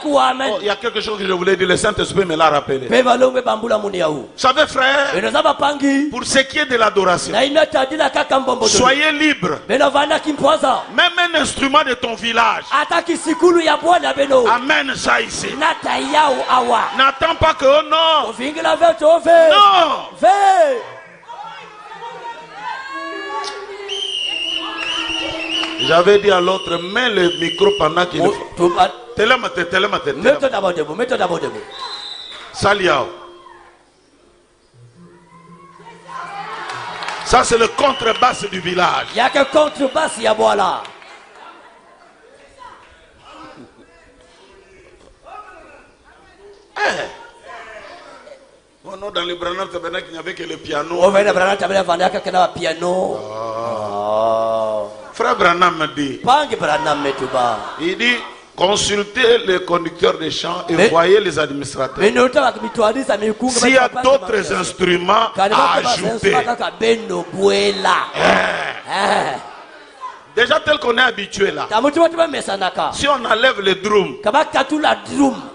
Oh, il y a quelque chose que je voulais dire, le Saint-Esprit me l'a rappelé. Vous savez, frère, pour ce qui est de l'adoration, soyez libre. Même un instrument de ton village, amène ça ici. N'attends pas que, oh non, non. J'avais dit à l'autre, mets le micro pendant qu'il faut. Mets-toi d'abord debout, mets-toi d'abord debout. Saliao. Ça c'est le contrebasse du village. Il n'y a que contrebasse, il y a voilà. Oh non, dans le Branham Tabernacle, il n'y avait que le piano. Oh, dans le Branham Tabernacle, il y avait que le piano. Frère Branham me dit, il dit, consultez les conducteurs des chants et voyez les administrateurs. S'il y a d'autres instruments à ajouter. Déjà tel qu'on est habitué là. Si on enlève les drums,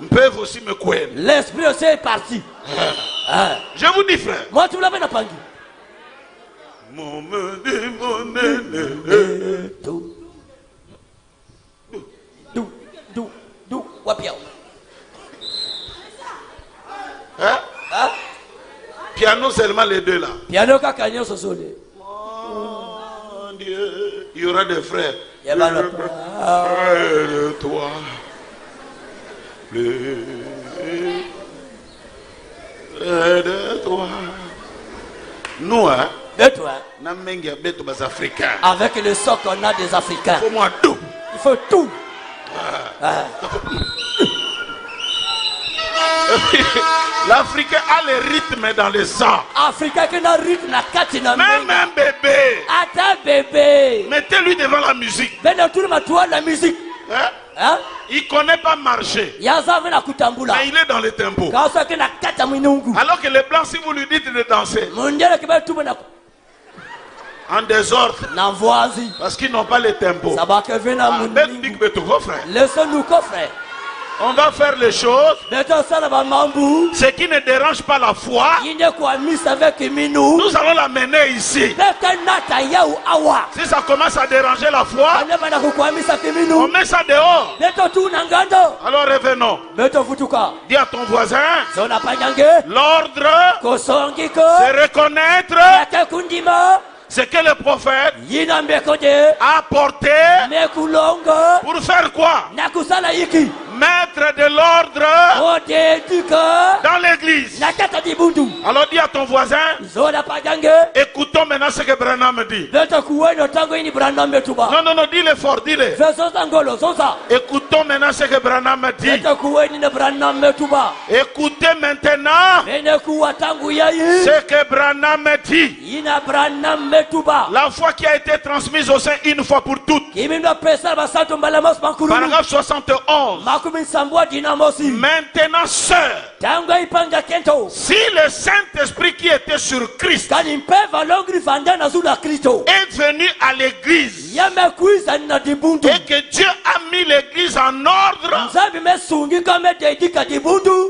ils peuvent aussi me couer. L'esprit aussi est parti. Je vous dis, frère. Moi, tu l'avais pas. Piano seulement les deux là. Piano kakagnon ce sont les. Mon Dieu, il y aura des frères. Il y a toi. De toi. Nous, hein? De toi. Avec le sang qu'on a des Africains. Il faut moi tout. Il faut tout. L'Africain a le rythme dans le sang. Africain qui a le rythme na kati na même un bébé. Attends bébé. Mettez-lui devant la musique. La musique. Hein? Il connaît pas marcher. Mais il est dans le tempo. Alors que les blancs, si vous lui dites de danser, en désordre, parce qu'ils n'ont pas le tempo. Laissez-nous coffrer. On va faire les choses, ce qui ne dérange pas la foi. Nous allons la mener ici. Si ça commence à déranger la foi, on met ça dehors. Alors revenons. Dis à ton voisin, l'ordre, c'est reconnaître ce que le prophète a apporté pour faire quoi? Mettre de l'ordre dans l'église. Alors dis à ton voisin, écoutons maintenant ce que Branham dit. Non, non, dis-le fort, dis-le. Écoutons maintenant ce que Branham dit. Écoutez maintenant ce que Branham dit. La foi qui a été transmise au sein une fois pour toutes. Paragraphe 71. Maintenant, sœur, si le Saint-Esprit qui était sur Christ est venu à l'église et que Dieu a mis l'église en ordre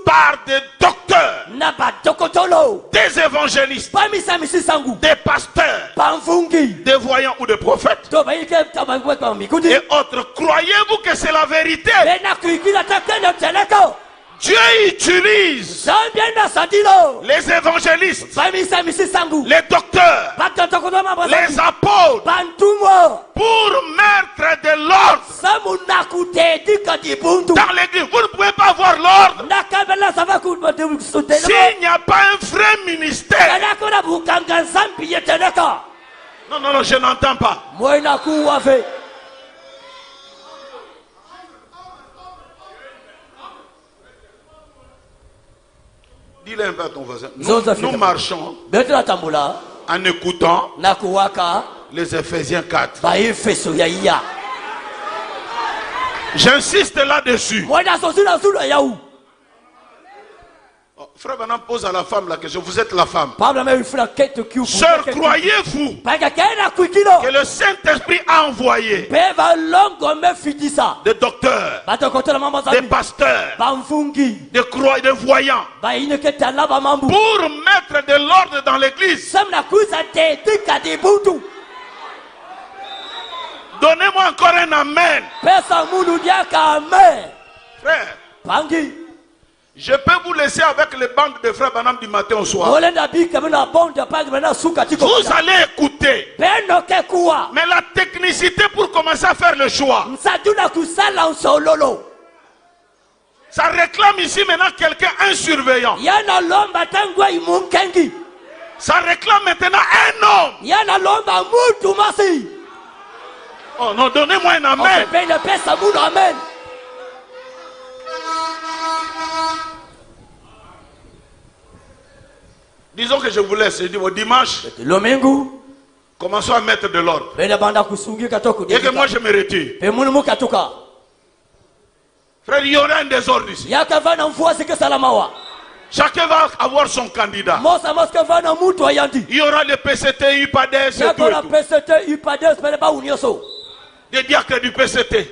par des docteurs, des évangélistes, des pasteurs, des voyants ou des prophètes et autres, croyez-vous que c'est la vérité? Dieu utilise les évangélistes, les docteurs, les apôtres pour mettre de l'ordre dans l'église. Vous ne pouvez pas avoir l'ordre s'il n'y a pas un vrai ministère. Non, non, non, je n'entends pas. Dis-le un peu à ton voisin. Nous marchons en écoutant les Éphésiens 4. J'insiste là-dessus. Frère Branham pose à la femme la question. Vous êtes la femme. Sœur, croyez-vous que le Saint-Esprit a envoyé des docteurs, des pasteurs, des voyants pour mettre de l'ordre dans l'église? Donnez-moi encore un amen. Frère, je peux vous laisser avec les bandes de frère Branham du matin au soir. Vous allez écouter. Mais la technicité pour commencer à faire le choix, ça réclame ici maintenant quelqu'un, un surveillant. Ça réclame maintenant un homme. Oh non, donnez-moi un amen. Disons que je vous laisse, je dis au dimanche, commençons à mettre de l'ordre. Et que moi je me retire. Frère, il y aura un désordre ici. Chacun va avoir son candidat. Il y aura le PCT, UPADES et tout. Des diacres du PCT.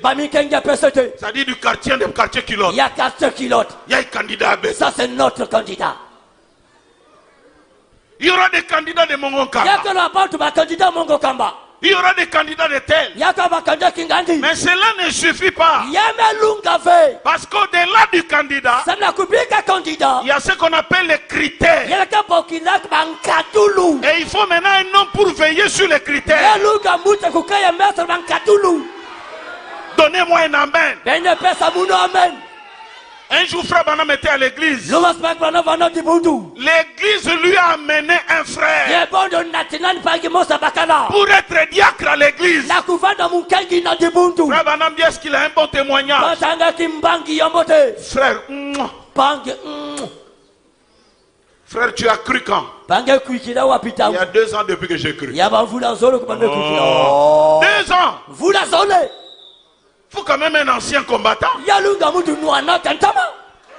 C'est-à-dire du quartier Kilote. Il y a un candidat à Béto. Ça c'est notre candidat. Il y aura des candidats de Mongokamba. Il y aura des candidats de tel. Mais cela ne suffit pas. Parce qu'au-delà du candidat, il y a ce qu'on appelle les critères. Et il faut maintenant un homme pour veiller sur les critères. Donnez-moi un amen. Un jour, frère Branham était à l'église. L'église lui a amené un frère pour être diacre à l'église. Frère Branham dit, est-ce qu'il a un bon témoignage? Frère, frère, tu as cru quand? Il y a 2 ans depuis que j'ai cru. 2 ans. Il faut quand même un ancien combattant.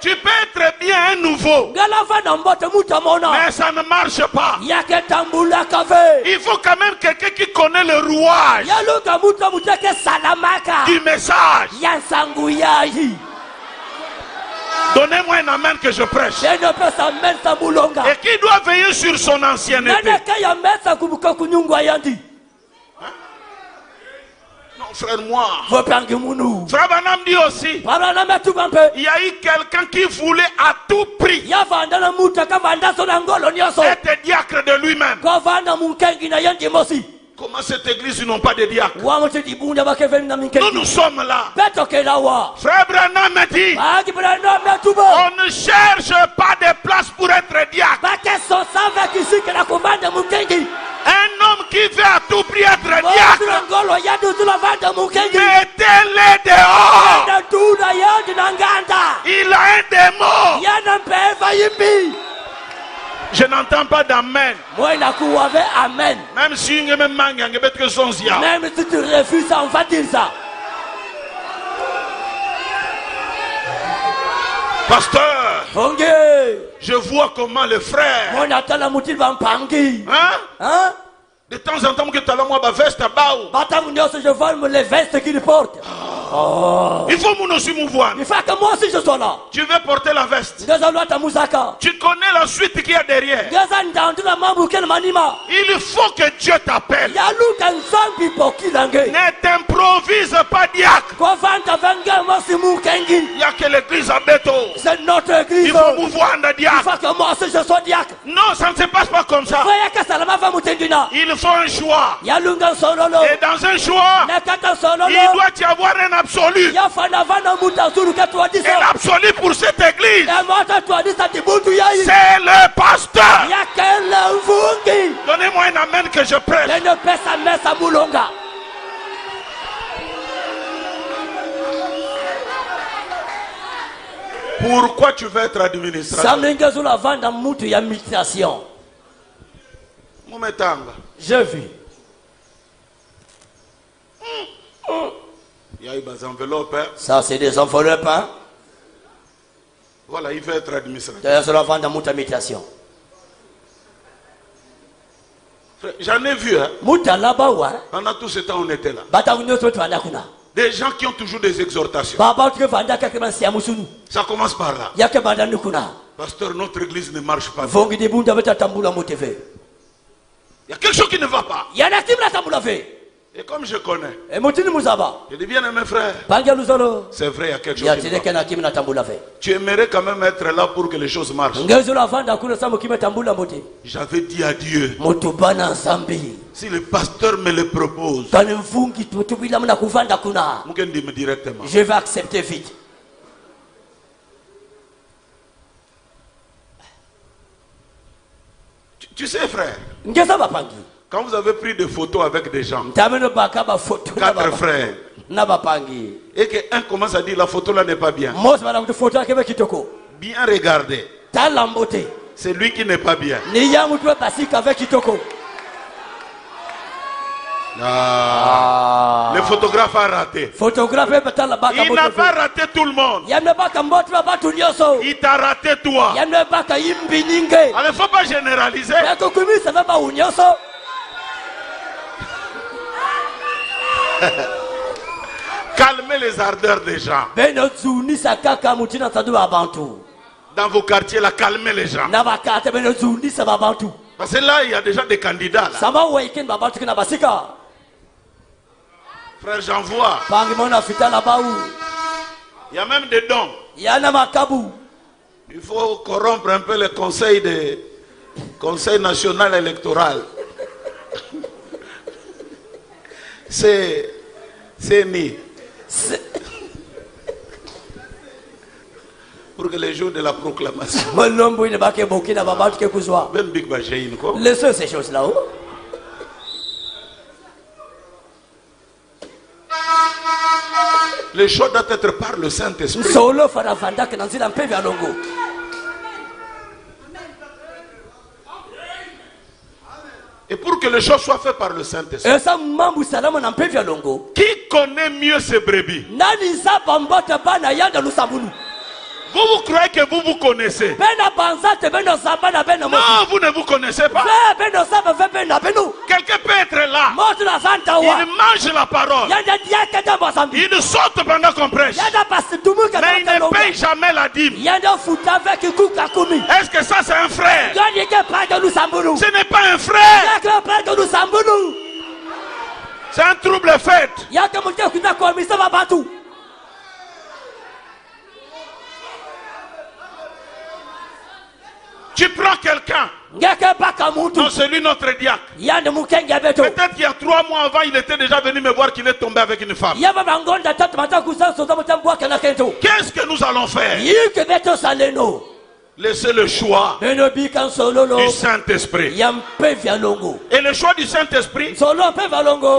Tu peux être bien un nouveau, mais ça ne marche pas. Il faut quand même quelqu'un qui connaît le rouage du message. Donnez-moi un amen que je prêche. Et qui doit veiller sur son ancienneté. Frère, moi. Frère Branham dit aussi, il y a eu quelqu'un qui voulait à tout prix être diacre de lui-même. Comment cette église n'ont pas de diacre? Nous sommes là. Frère Branham me dit, on ne cherche pas de place pour être diacre. Un homme qui veut à tout prix être diacre, mettez-le dehors. Il a un démon. Je n'entends pas d'amen. Même si tu refuses, on va dire ça. Pasteur, je vois comment le frère, de temps en temps que tu as moi ma veste à bas. Je vois les vestes qu'il porte. Il faut aussi mouvoir. Il faut que moi aussi je sois là. Tu veux porter la veste. Tu connais la suite qu'il y a derrière. Il faut que Dieu t'appelle. Ne t'improvise pas diacre. Il n'y a que l'église à Béto. C'est notre église. Il faut mouvoir un diacre. Il faut que moi aussi je sois diacre. Non, ça ne se passe pas comme ça. Il faut un choix. Et dans un choix, il doit y avoir un absolu. Et l'absolu pour cette église, c'est le pasteur. Donnez-moi un amen que je prêche. Pourquoi tu veux être administrateur? Je vis. Il y a eu des enveloppes. Ça, c'est des enveloppes. Hein? Voilà, il veut être administrateur. J'en ai vu, hein. Pendant tout ce temps, on était là. Des gens qui ont toujours des exhortations. Ça commence par là. Pasteur, notre église ne marche pas. Il y a quelque chose qui ne va pas. Et comme je connais, je dis bien mes frères, c'est vrai, il y a quelque chose qui ne va pas. Tu aimerais quand même être là pour que les choses marchent. J'avais dit à Dieu, si le pasteur me le propose, directement. Je vais accepter vite. Tu sais, frère, quand vous avez pris des photos avec des gens, 4 frères, et qu'un commence à dire la photo là n'est pas bien, bien regarder, c'est lui qui n'est pas bien. Le photographe a raté. Il n'a pas raté tout le monde. Il t'a raté toi. Alors il ne faut pas généraliser. Calmez les ardeurs des gens. Dans vos quartiers, là, calmez les gens. Parce que là, il y a déjà des candidats. Là. Frère, j'en vois. Il y a même des dons. Il faut corrompre un peu le conseil national électoral. C'est ni. Pour que les jours de la proclamation. Laissez ces choses-là. Le choix doit être par le Saint-Esprit. Et pour que le choix soit fait par le Saint-Esprit, qui connaît mieux ses brebis? Vous croyez que vous vous connaissez? Non, vous ne vous connaissez pas. Quelqu'un peut être là. Il mange la parole. Il saute pendant qu'on prêche. Mais il ne paye jamais la dîme. Est-ce que ça c'est un frère? Ce n'est pas un frère. C'est un trouble fait. Tu prends quelqu'un. Non, c'est lui notre diacre. Peut-être qu'il y a 3 mois avant, il était déjà venu me voir qu'il est tombé avec une femme. Qu'est-ce que nous allons faire? Laissez le choix du Saint-Esprit. Et le choix du Saint-Esprit,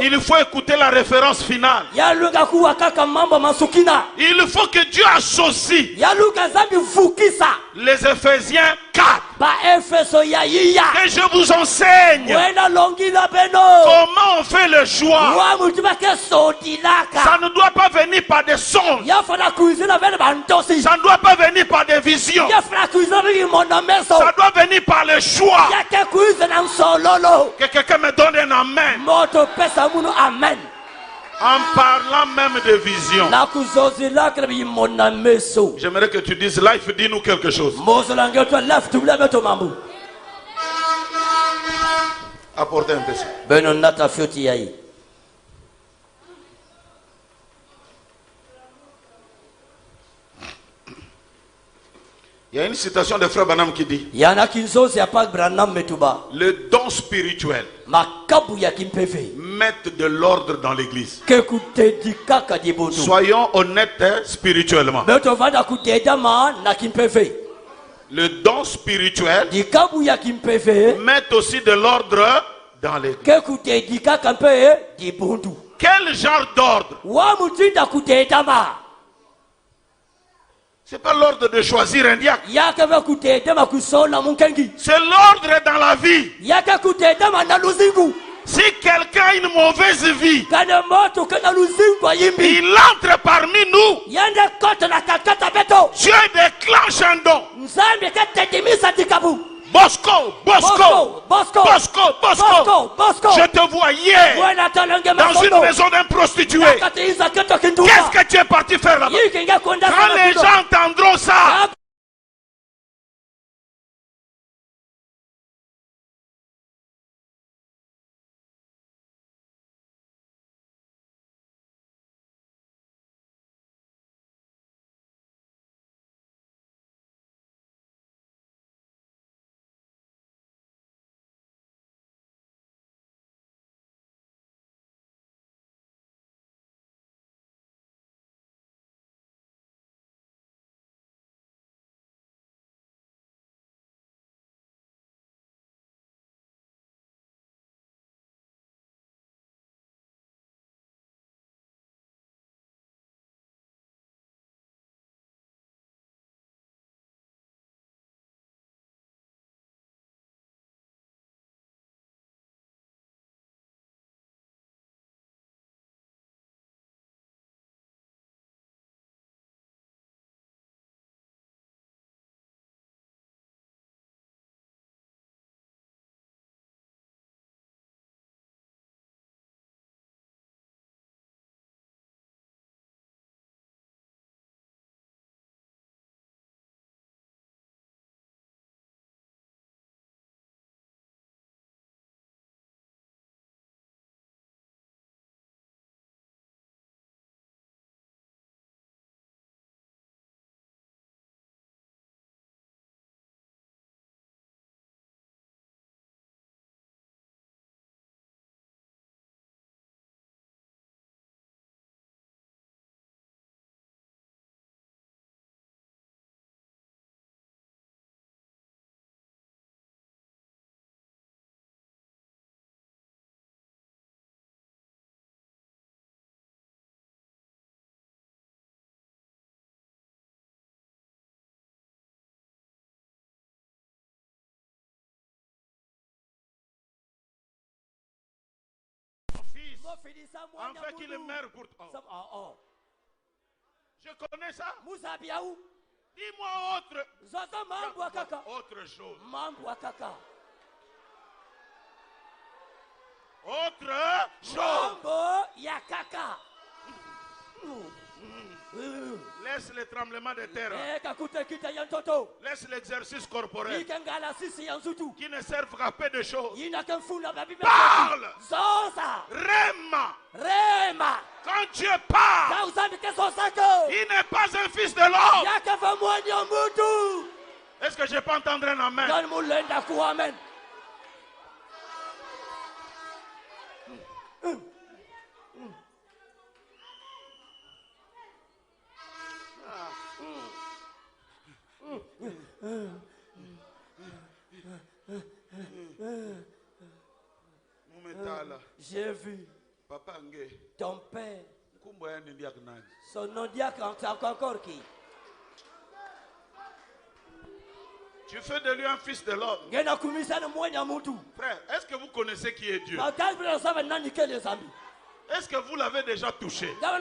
il faut écouter la référence finale. Il faut que Dieu associe les Éphésiens 4. Que je vous enseigne comment on fait le choix. Ça ne doit pas venir par des songes. Ça ne doit pas venir par des visions. Ça doit venir par le choix. Que quelqu'un me donne un amen. En parlant même de vision. J'aimerais que tu dises life, dis-nous quelque chose. Apportez un peu ça. Il y a une citation de Frère Branham qui dit: le don spirituel mettent de l'ordre dans l'église. Soyons honnêtes spirituellement. Le don spirituel met aussi de l'ordre dans l'église. Quel genre d'ordre? C'est pas l'ordre de choisir un diacre. C'est l'ordre dans la vie. Si quelqu'un a une mauvaise vie, il entre parmi nous, Dieu déclenche un don. Bosco, Bosco, Bosco, Bosco, Bosco, Bosco. Je te voyais dans une maison d'un prostitué. Qu'est-ce que tu es parti faire là-bas? Quand les gens entendront ça, en fait qu'il est maire pour toi. Je connais ça. Dis-moi autre chose. Autre chose. Laisse le tremblement de terre. Laisse l'exercice corporel qui ne servent qu'à peu de choses. Parle. Réma. Quand Dieu parle, il n'est pas un fils de l'homme. Est-ce que je peux entendre un amen? J'ai vu Papa ton père. Son nom diacre, c'est encore qui? Tu fais de lui un fils de l'homme. Frère, est-ce que vous connaissez qui est Dieu? Est-ce que vous l'avez déjà touché? Est-ce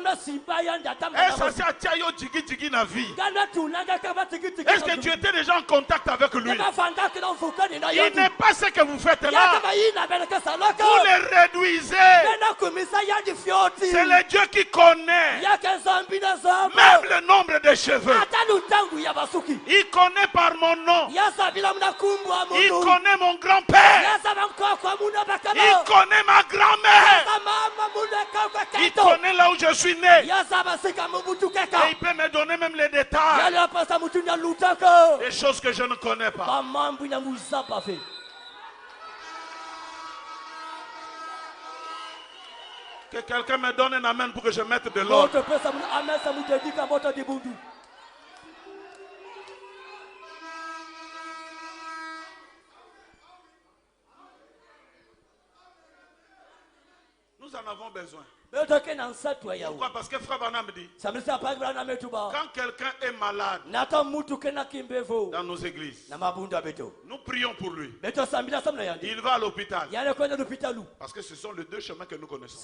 que tu étais déjà en contact avec lui? Il n'est pas ce que vous faites là. Vous le réduisez. C'est le Dieu qui connaît même le nombre de cheveux. Il connaît par mon nom. Il connaît mon grand-père. Il connaît ma grand-mère. Il connaît là où je suis né. Et il peut me donner même les détails. Des choses que je ne connais pas. Que quelqu'un me donne un amen pour que je mette de l'ordre. Nous en avons besoin. Pourquoi? Parce que Frère Branham dit, quand quelqu'un est malade dans nos églises, nous prions pour lui. Il va à l'hôpital. Parce que ce sont les deux chemins que nous connaissons.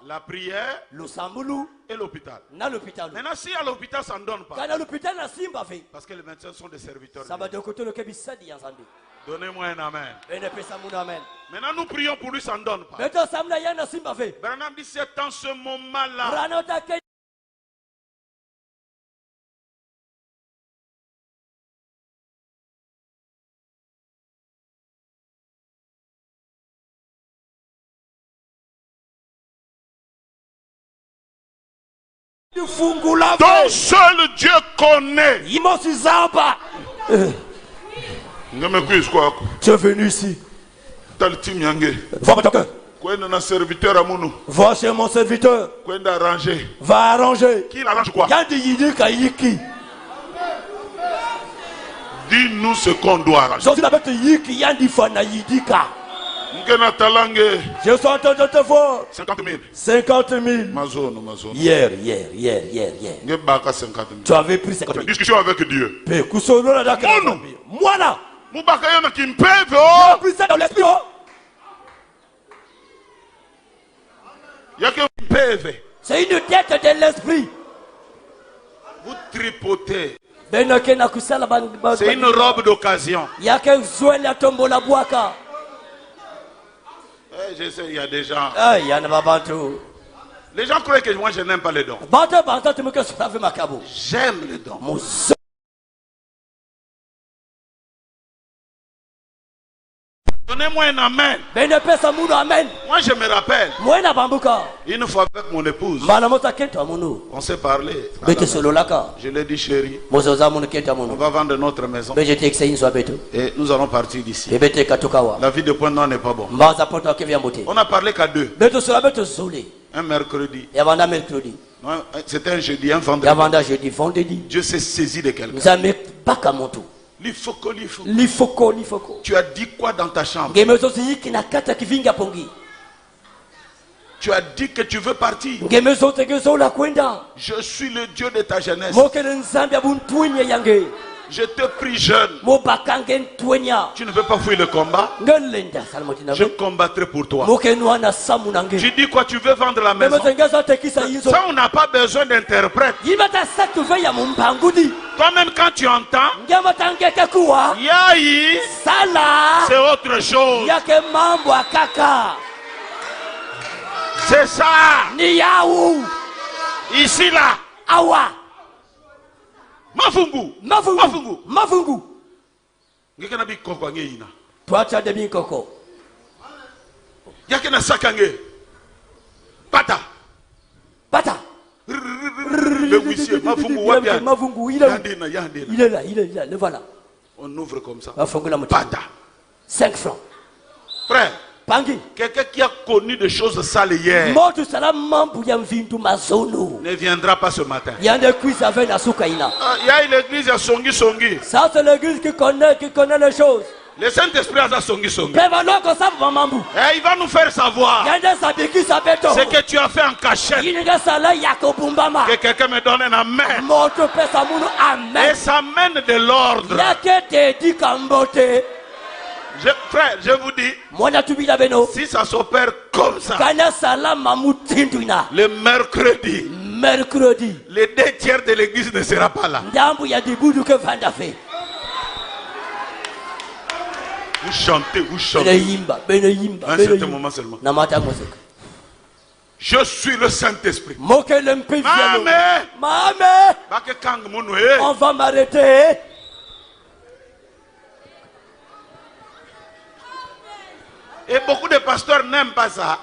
La prière et l'hôpital. Maintenant, si à l'hôpital ça ne donne pas, parce que les médecins sont des serviteurs, donnez-moi un amen. Maintenant nous prions pour lui, ça ne donne pas. Branham dit c'est en ce moment-là ton seul Dieu connaît. Tu es venu ici. Va chez mon serviteur. Va arranger. Qui arrange quoi? Dis-nous ce qu'on doit arranger. Je suis en train de te voir. 50 000. 50 000. Hier. Tu avais pris 50 000. Discussion avec Dieu. Moi là. J'ai pris ça dans l'esprit. C'est une tête de l'esprit. Vous tripotez. C'est une robe d'occasion. Je sais, il y a des gens. Les gens croient que moi je n'aime pas les dons. J'aime les dons. Donnez-moi un amen. Moi je me rappelle. Une fois avec mon épouse, on s'est parlé. Je lui ai dit chérie, on va vendre notre maison et nous allons partir d'ici. La vie de Pointe Noire n'est pas bonne. On a parlé qu'à deux. Un mercredi. C'était un jeudi, un vendredi. Dieu s'est saisi de quelqu'un. L'ifoko. Tu as dit quoi dans ta chambre? Tu as dit que tu veux partir. Je suis le Dieu de ta jeunesse. Je te prie jeune. Tu ne veux pas fuir le combat? Je combattrai pour toi. Tu dis quoi? Tu veux vendre la maison? Ça, on n'a pas besoin d'interprète. Toi-même quand tu entends Yahi, c'est autre chose. C'est ça. Ici là. Mafungu. Toi tu as des koko. Yakena sakange. Pata. Le huissier, Mafungu, il est là, le voilà. On ouvre comme ça. Pata. 5 francs. Frère, quelqu'un qui a connu des choses sales hier ne viendra pas ce matin. Il y a l'église à Songi. Ça c'est l'église qui connaît les choses. Le Saint-Esprit a Songi. Il va nous faire savoir ce que tu as fait en cachette. Que quelqu'un me donne un amen. Et ça mène de l'ordre. Frère, je vous dis, si ça s'opère comme ça, le mercredi, les 2 tiers de l'église ne sera pas là. Vous chantez. Un certain moment seulement. Je suis le Saint-Esprit. On va m'arrêter. Et beaucoup de pasteurs n'aiment pas ça.